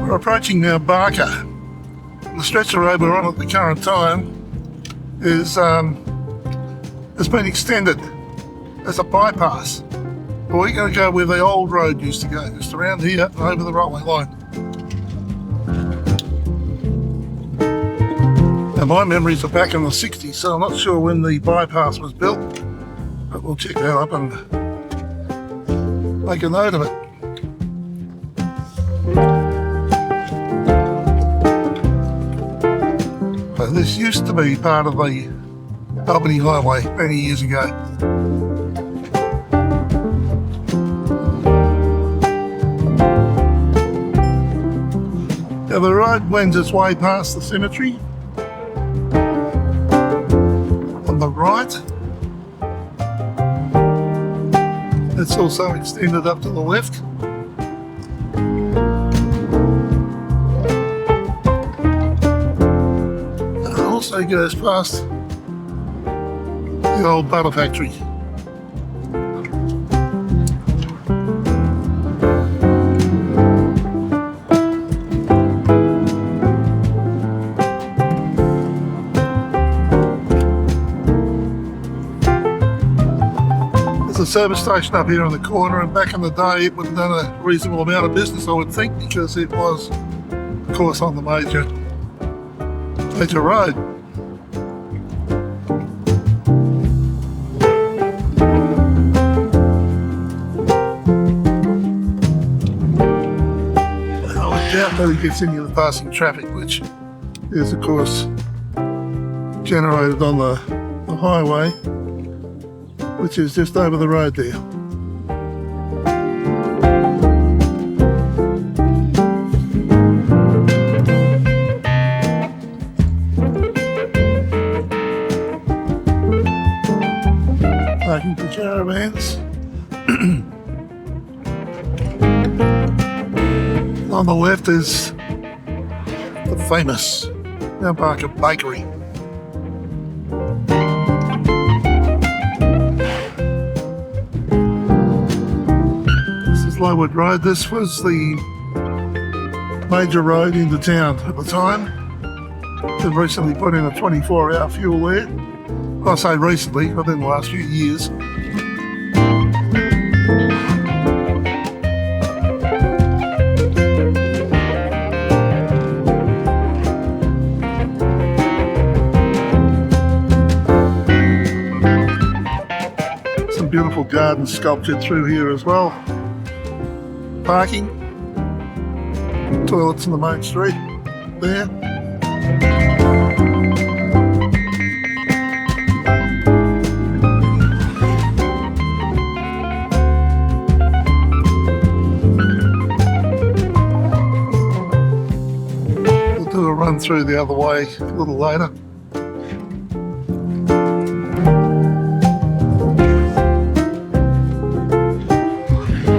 We're approaching now Barker. The stretch of road we're on at the current time is has been extended as a bypass. But we're going to go where the old road used to go, just around here and over the railway line. Now my memories are back in the 60s, so I'm not sure when the bypass was built, but we'll check that up and make a note of it. So this used to be part of the Albany Highway many years ago. Now the road wends its way past the cemetery on the right. It's also extended up to the left. And it also goes past the old butter factory. The service station up here in the corner, and back in the day it would have done a reasonable amount of business, I would think, because it was, of course, on the major road. I would doubt that it gets any of the passing traffic, which is, of course, generated on the highway, which is just over the road there. Parking for caravans. On the left is the famous Werburgh bakery. Lowood Road. This was the major road into town at the time. They've recently put in a 24-hour fuel there. I say recently, within the last few years. Some beautiful gardens sculptured through here as well. Parking, toilets in the main street there. We'll do a run through the other way a little later.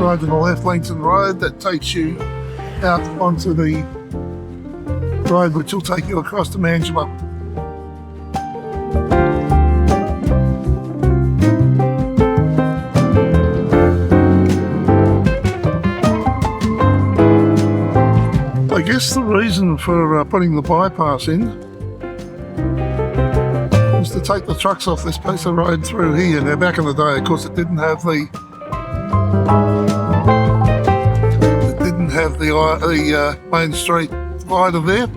Road to the left, Langton Road, that takes you out onto the road which will take you across to Manjimup. I guess the reason for putting the bypass in was to take the trucks off this piece of road through here. Now back in the day, of course, it didn't have the main street divider there.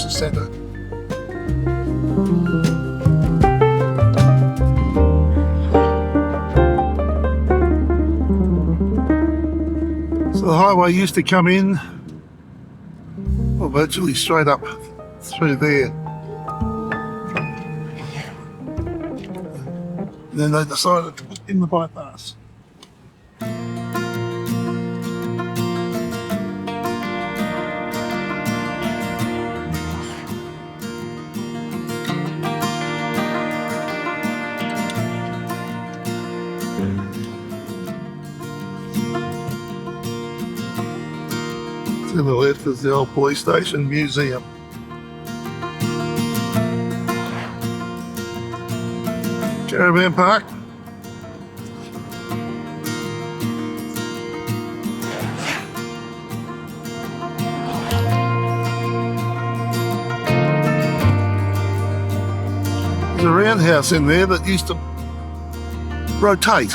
Centre. So the highway used to come in Well, virtually straight up through there. And then they decided to put in the bypass. To the left is the old police station museum. Caravan park. There's a roundhouse in there that used to rotate.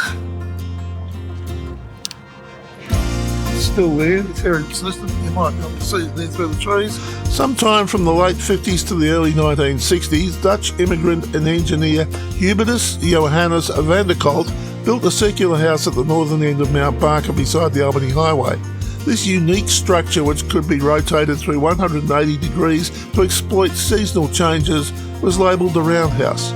Still there, it's heritage listed. You might be able to see it there through the trees. Sometime from the late 50s to the early 1960s, Dutch immigrant and engineer Hubertus Johannes van der Kolt built a circular house at the northern end of Mount Barker beside the Albany Highway. This unique structure, which could be rotated through 180 degrees to exploit seasonal changes, was labelled the Roundhouse.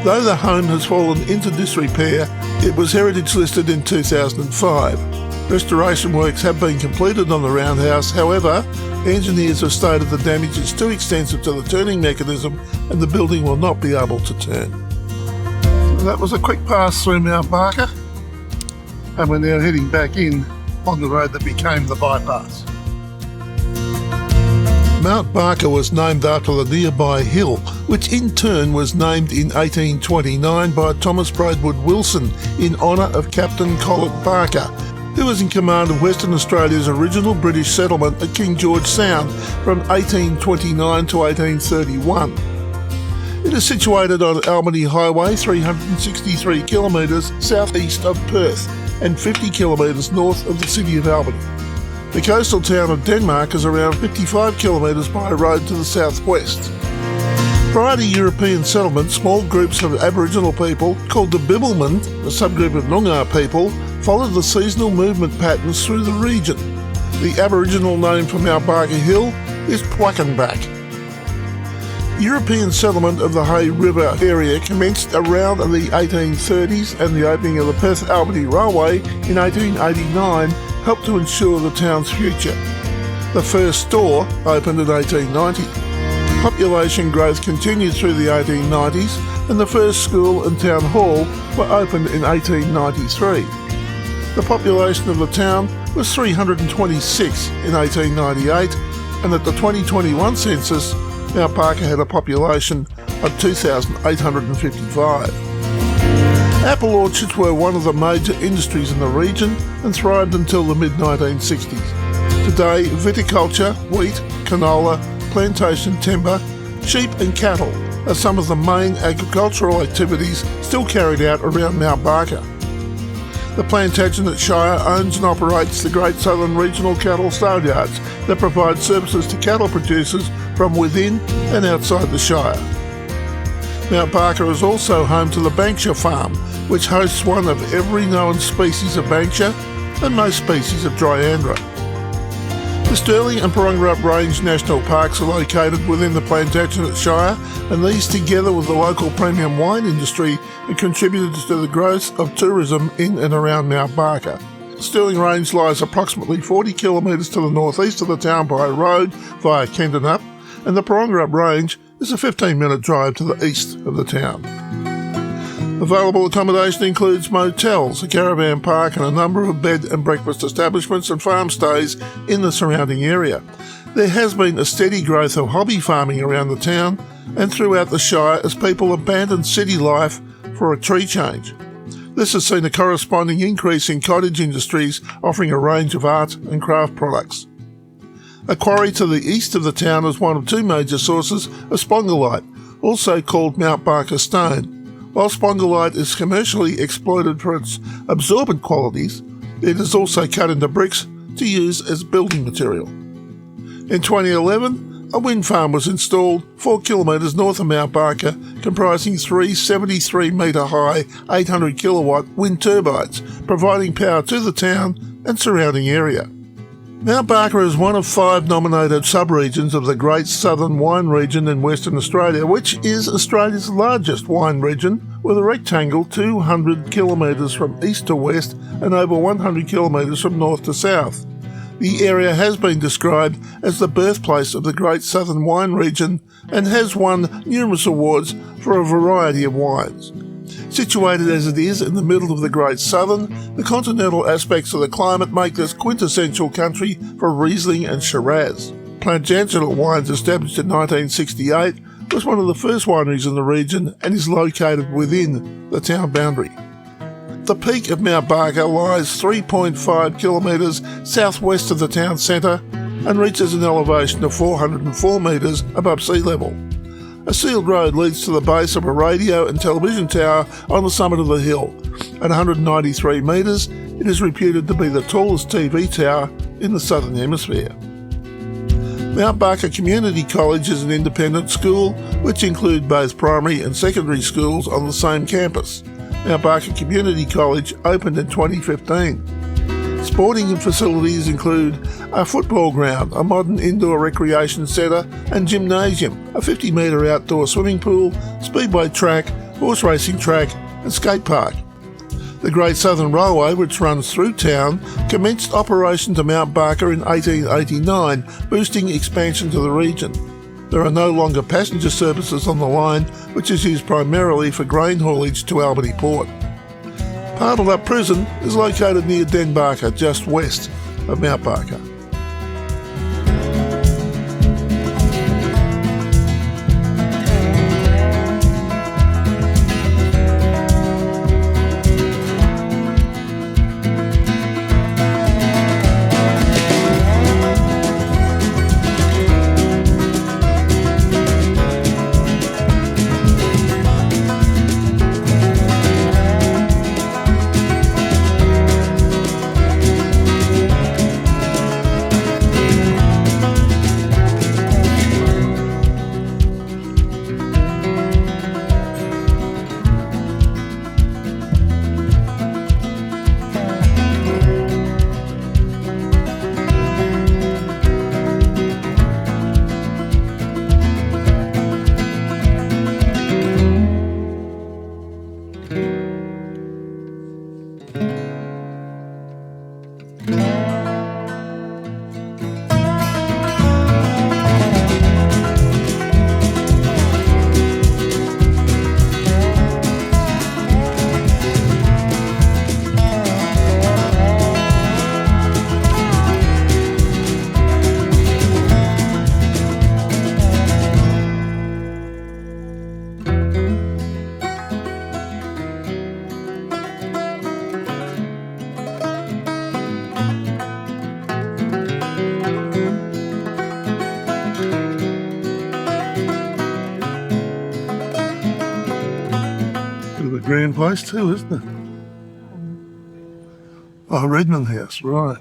Though the home has fallen into disrepair, it was heritage listed in 2005. Restoration works have been completed on the Roundhouse. However, engineers have stated the damage is too extensive to the turning mechanism and the building will not be able to turn. So that was a quick pass through Mount Barker, and we're now heading back in on the road that became the bypass. Mount Barker was named after the nearby hill, which in turn was named in 1829 by Thomas Braidwood Wilson in honour of Captain Collett Barker, who was in command of Western Australia's original British settlement at King George Sound from 1829 to 1831. It is situated on Albany Highway, 363 kilometres southeast of Perth and 50 kilometres north of the city of Albany. The coastal town of Denmark is around 55 kilometres by road to the southwest. Prior to European settlement, small groups of Aboriginal people, called the Bibbulmun, a subgroup of Noongar people, followed the seasonal movement patterns through the region. The Aboriginal name for Mount Barker Hill is Pwakenback. European settlement of the Hay River area commenced around the 1830s, and the opening of the Perth-Albany Railway in 1889 helped to ensure the town's future. The first store opened in 1890. Population growth continued through the 1890s, and the first school and town hall were opened in 1893. The population of the town was 326 in 1898, and at the 2021 census, Mount Barker had a population of 2,855. Apple orchards were one of the major industries in the region and thrived until the mid-1960s. Today, viticulture, wheat, canola, plantation timber, sheep and cattle are some of the main agricultural activities still carried out around Mount Barker. The Plantation Shire owns and operates the Great Southern Regional Cattle Sale Yards that provide services to cattle producers from within and outside the Shire. Mount Barker is also home to the Banksia Farm, which hosts one of every known species of Banksia and most species of Dryandra. The Stirling and Porogurups Range National Parks are located within the Plantation Shire, and these, together with the local premium wine industry, have contributed to the growth of tourism in and around Mount Barker. Stirling Range lies approximately 40 kilometres to the northeast of the town by road via Kendanup, and the Porogurups Range is a 15-minute drive to the east of the town. Available accommodation includes motels, a caravan park and a number of bed and breakfast establishments and farm stays in the surrounding area. There has been a steady growth of hobby farming around the town and throughout the Shire as people abandon city life for a tree change. This has seen a corresponding increase in cottage industries offering a range of art and craft products. A quarry to the east of the town is one of two major sources of spongolite, also called Mount Barker stone. While spongolite is commercially exploited for its absorbent qualities, it is also cut into bricks to use as building material. In 2011, a wind farm was installed 4 kilometres north of Mount Barker, comprising three 73-metre high 800 kilowatt wind turbines, providing power to the town and surrounding area. Mount Barker is one of 5 nominated subregions of the Great Southern Wine Region in Western Australia, which is Australia's largest wine region, with a rectangle 200 kilometres from east to west and over 100 kilometres from north to south. The area has been described as the birthplace of the Great Southern Wine Region and has won numerous awards for a variety of wines. Situated as it is in the middle of the Great Southern, the continental aspects of the climate make this quintessential country for Riesling and Shiraz. Plantation Wines, established in 1968, was one of the first wineries in the region and is located within the town boundary. The peak of Mount Barker lies 3.5 kilometres southwest of the town centre and reaches an elevation of 404 metres above sea level. A sealed road leads to the base of a radio and television tower on the summit of the hill. At 193 metres, it is reputed to be the tallest TV tower in the Southern Hemisphere. Mount Barker Community College is an independent school which includes both primary and secondary schools on the same campus. Mount Barker Community College opened in 2015. Sporting facilities include a football ground, a modern indoor recreation centre and gymnasium, a 50-metre outdoor swimming pool, speedway track, horse racing track and skate park. The Great Southern Railway, which runs through town, commenced operation to Mount Barker in 1889, boosting expansion to the region. There are no longer passenger services on the line, which is used primarily for grain haulage to Albany Port. Pardelup Prison is located near Den Barker, just west of Mount Barker. Grand place too, isn't it? Oh, Redmond House, right.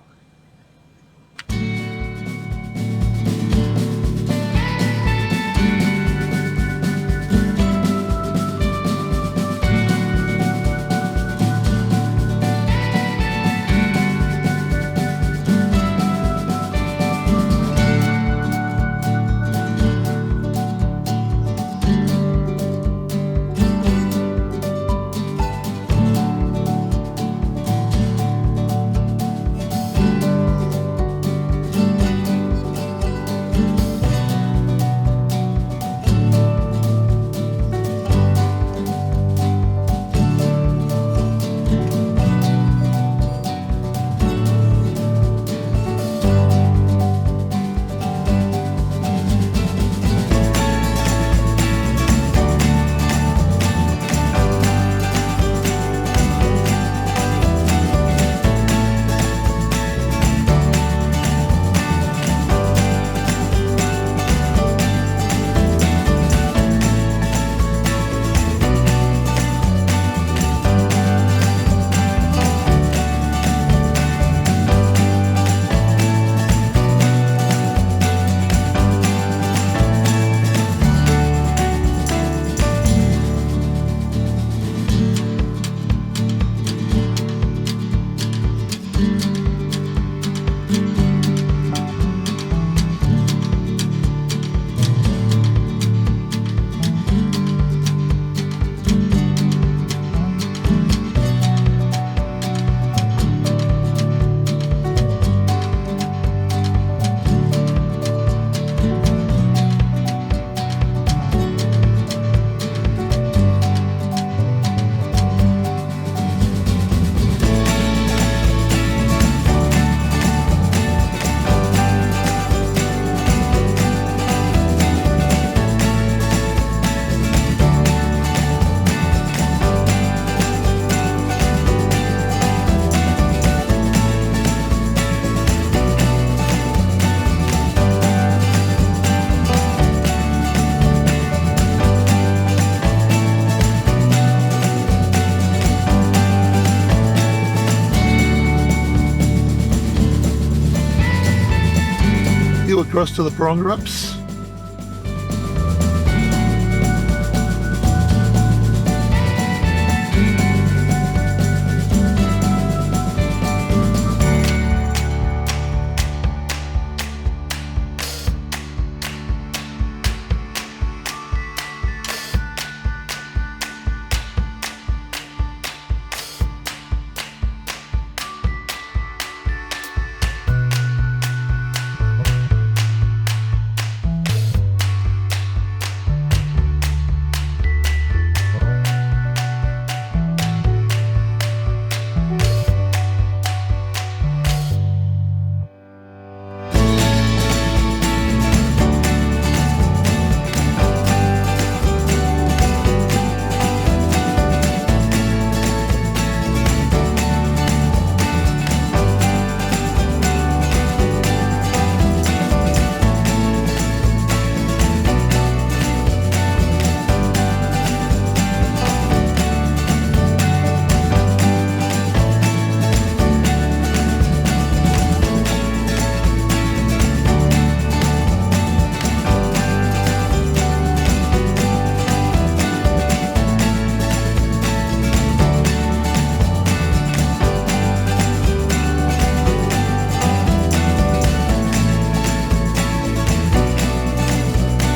across to the Porogurups.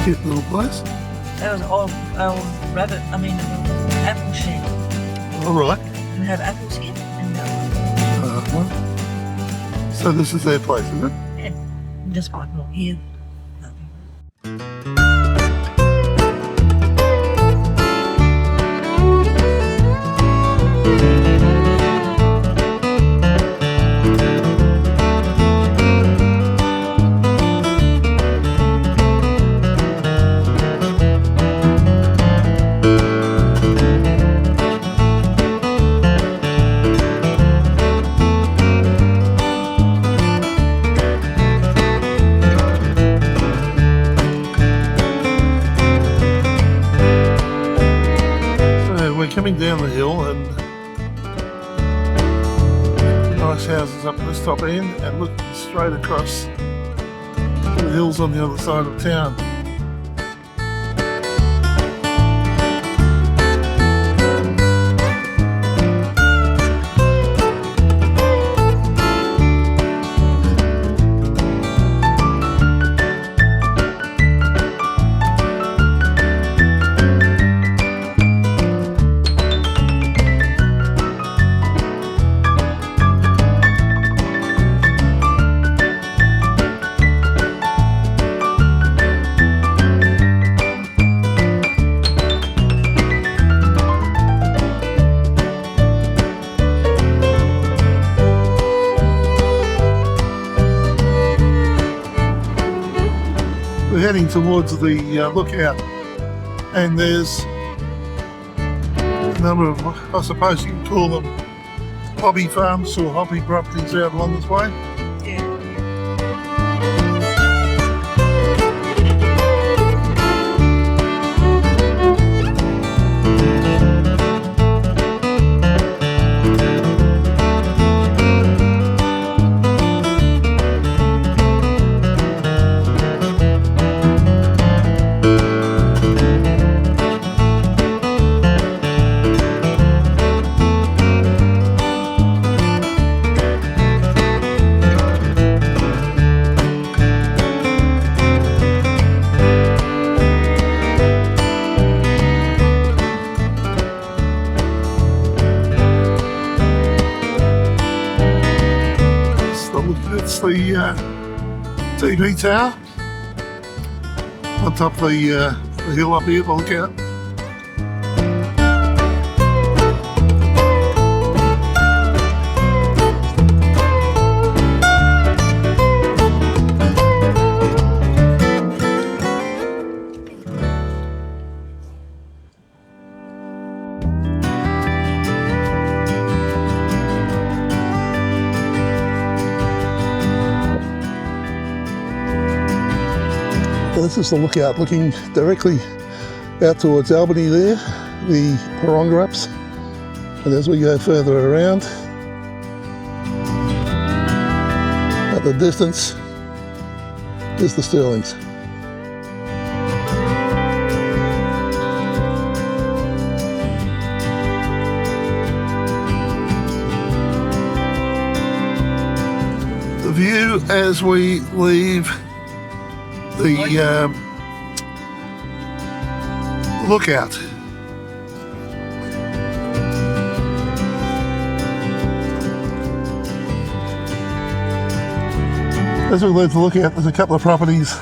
Cute little place. That was old rabbit, apple shed. All right. And have apples here and So this is their place, is it? and just like here. We're coming down the hill and nice houses up at this top end and looking straight across to the hills on the other side of town. We're heading towards the lookout, and there's a number of, I suppose you can call them hobby farms or hobby properties out along this way. Yeah. It's the TV tower on top of the hill up here, the lookout. This is the lookout looking directly out towards Albany there, the Porogurups. And as we go further around, at the distance, There's the Stirlings. The view as we leave the lookout. As we leave the lookout, there's a couple of properties.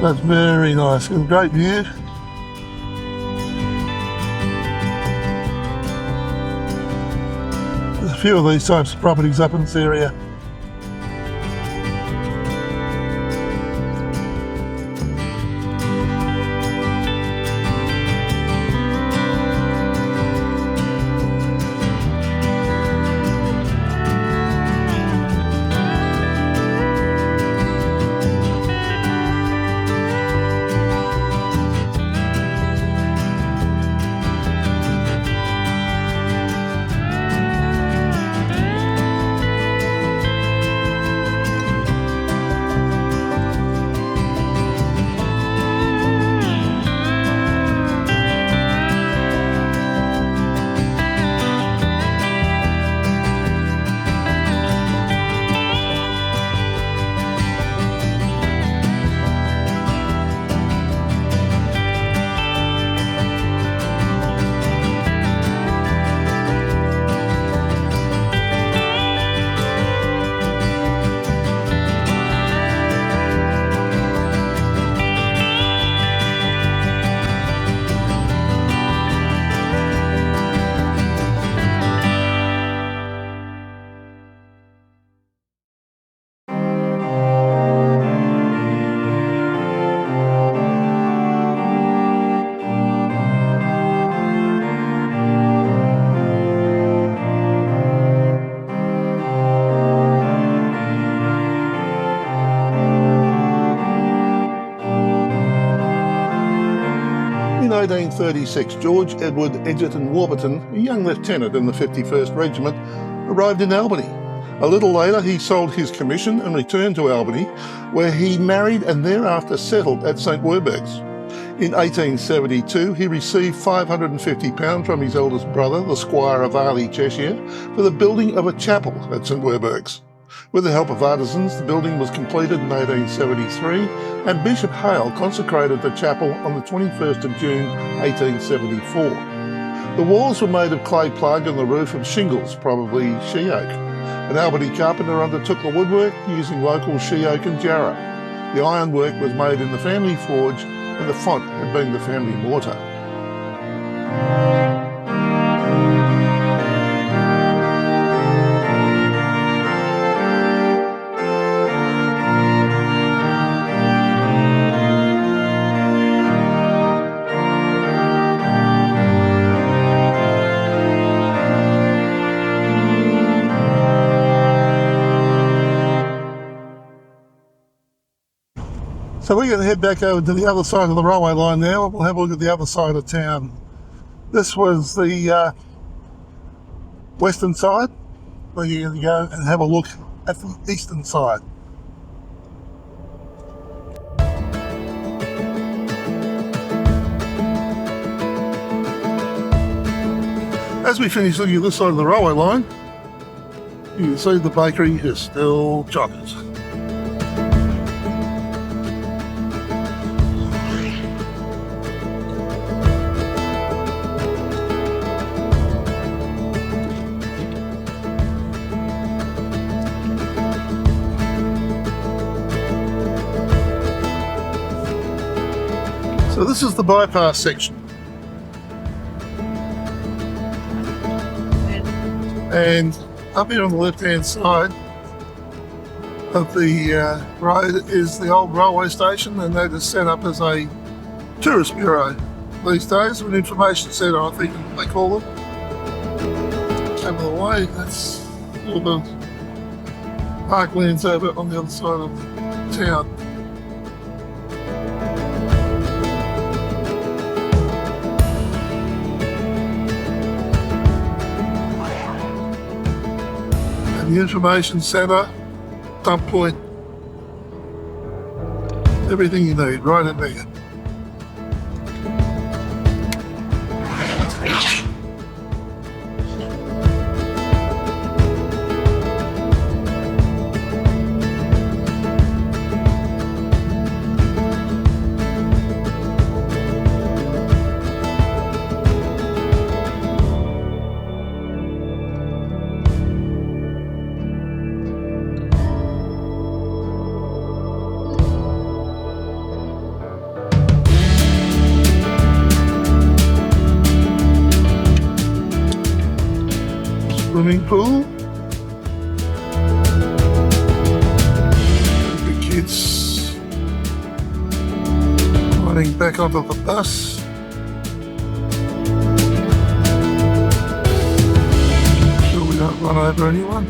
That's very nice. Got a great view. There's a few of these types of properties up in this area. In 1836, George Edward Egerton Warburton, a young lieutenant in the 51st Regiment, arrived in Albany. A little later, he sold his commission and returned to Albany, where he married and thereafter settled at St Werburgh's. In 1872, he received £550 from his eldest brother, the Squire of Arley, Cheshire, for the building of a chapel at St Werburgh's. With the help of artisans, the building was completed in 1873, and Bishop Hale consecrated the chapel on the 21st of June 1874. The walls were made of clay plug and the roof of shingles, probably she oak. An Albany carpenter undertook the woodwork using local she oak and jarrah. The ironwork was made in the family forge, and the font had been the family mortar. So we're going to head back over to the other side of the railway line now, and we'll have a look at the other side of town. This was the western side. We're going to go and have a look at the eastern side. As we finish looking at this side of the railway line, you can see the bakery is still chockers. So this is the bypass section. And up here on the left-hand side of the road is the old railway station, and that is set up as a tourist bureau these days, an information centre, I think they call it. Over the way, that's all the parklands over on the other side of town. the information centre, dump point, everything you need right in there. Swimming pool. The kids riding back onto the bus. Sure we don't run over anyone.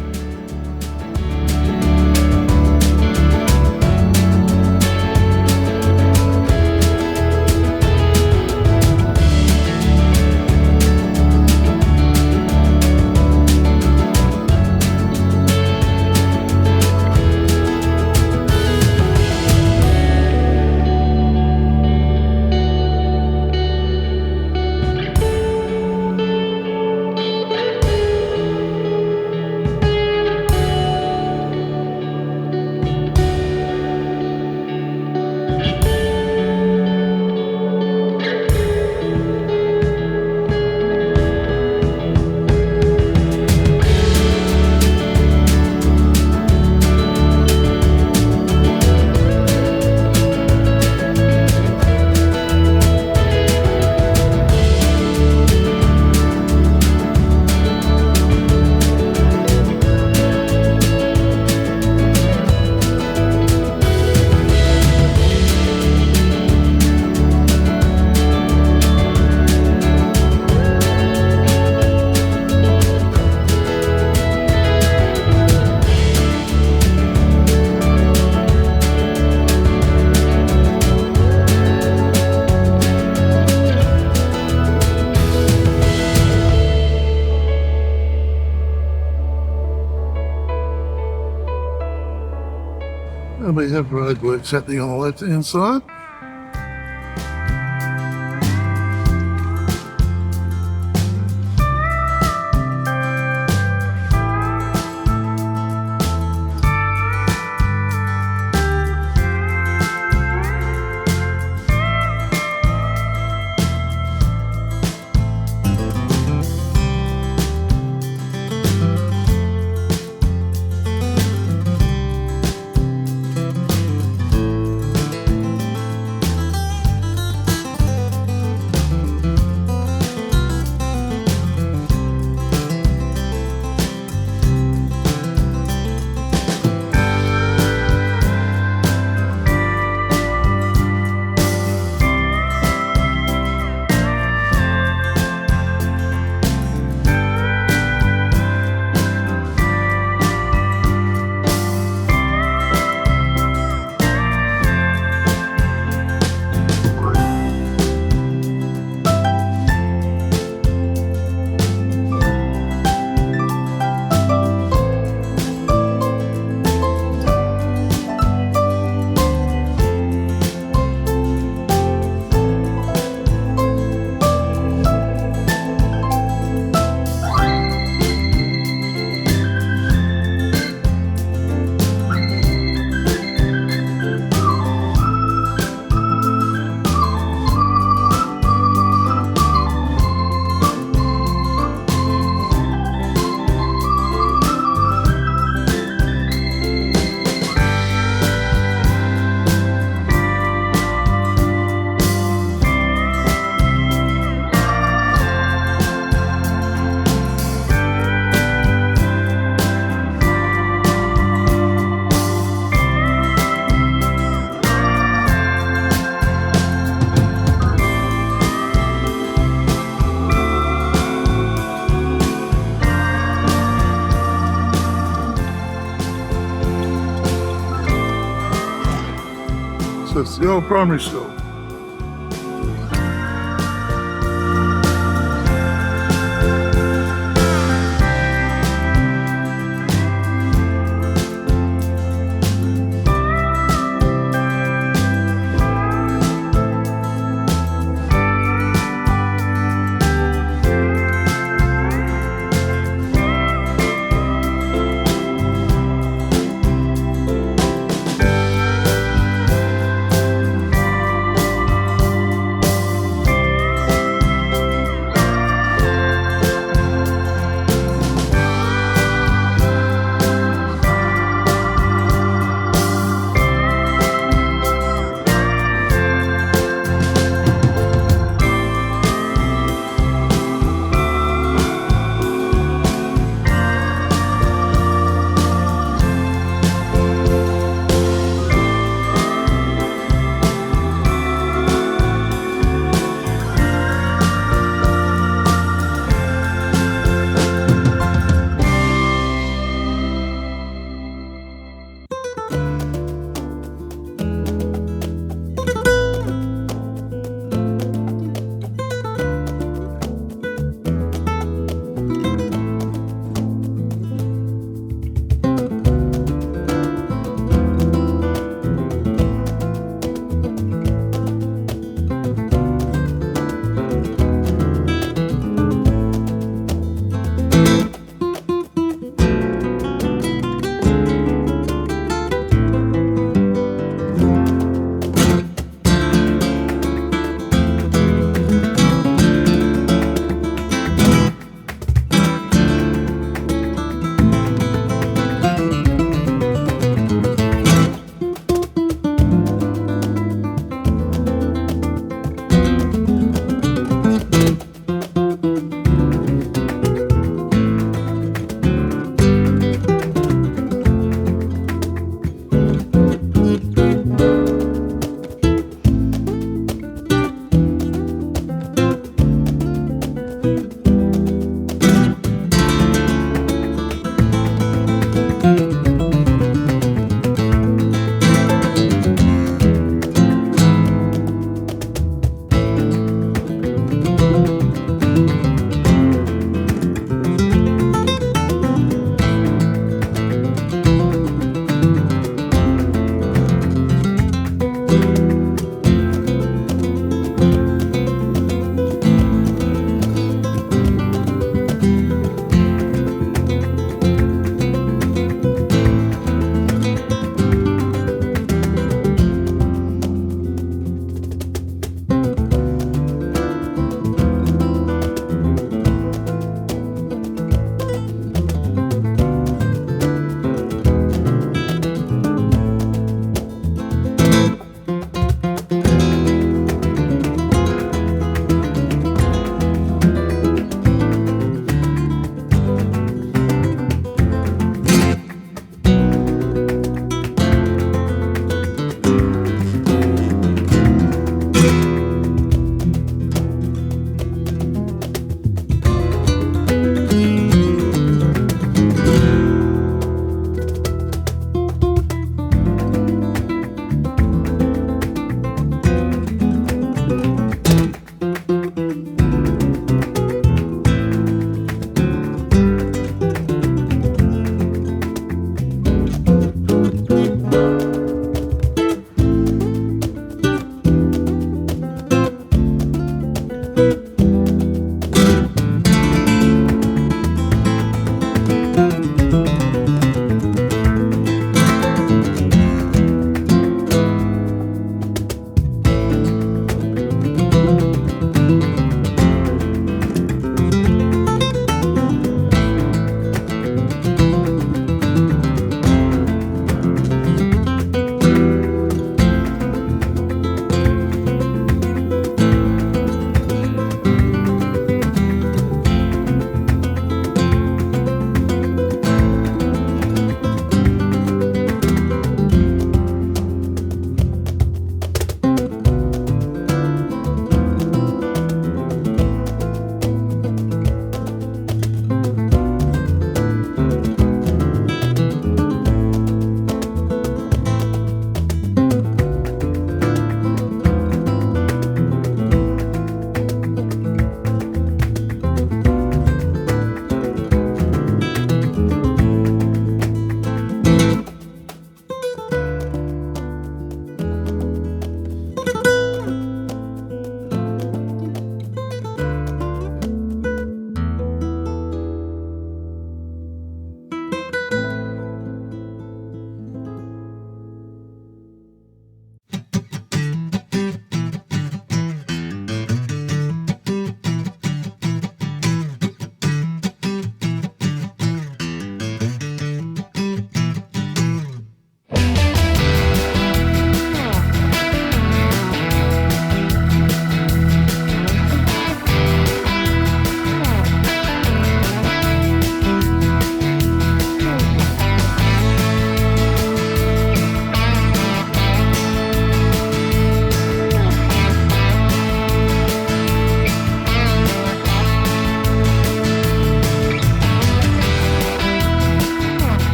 And we have roadworks happening on the left-hand side. So it's the old primary school.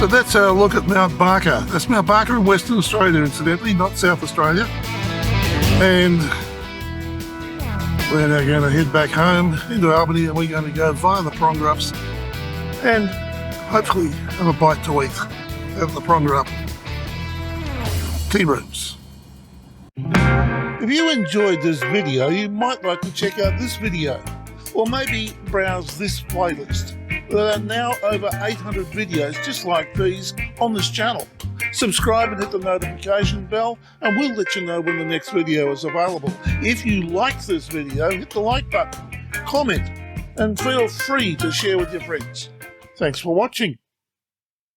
So that's our look at Mount Barker. That's Mount Barker in Western Australia, incidentally, not South Australia. And we're now going to head back home into Albany, and we're going to go via the Porogurups and hopefully have a bite to eat at the Porogurup tea rooms. If you enjoyed this video, you might like to check out this video, or maybe browse this playlist. There are now over 800 videos just like these on this channel. Subscribe and hit the notification bell, and we'll let you know when the next video is available. If you liked this video, hit the like button, comment, and feel free to share with your friends. Thanks for watching.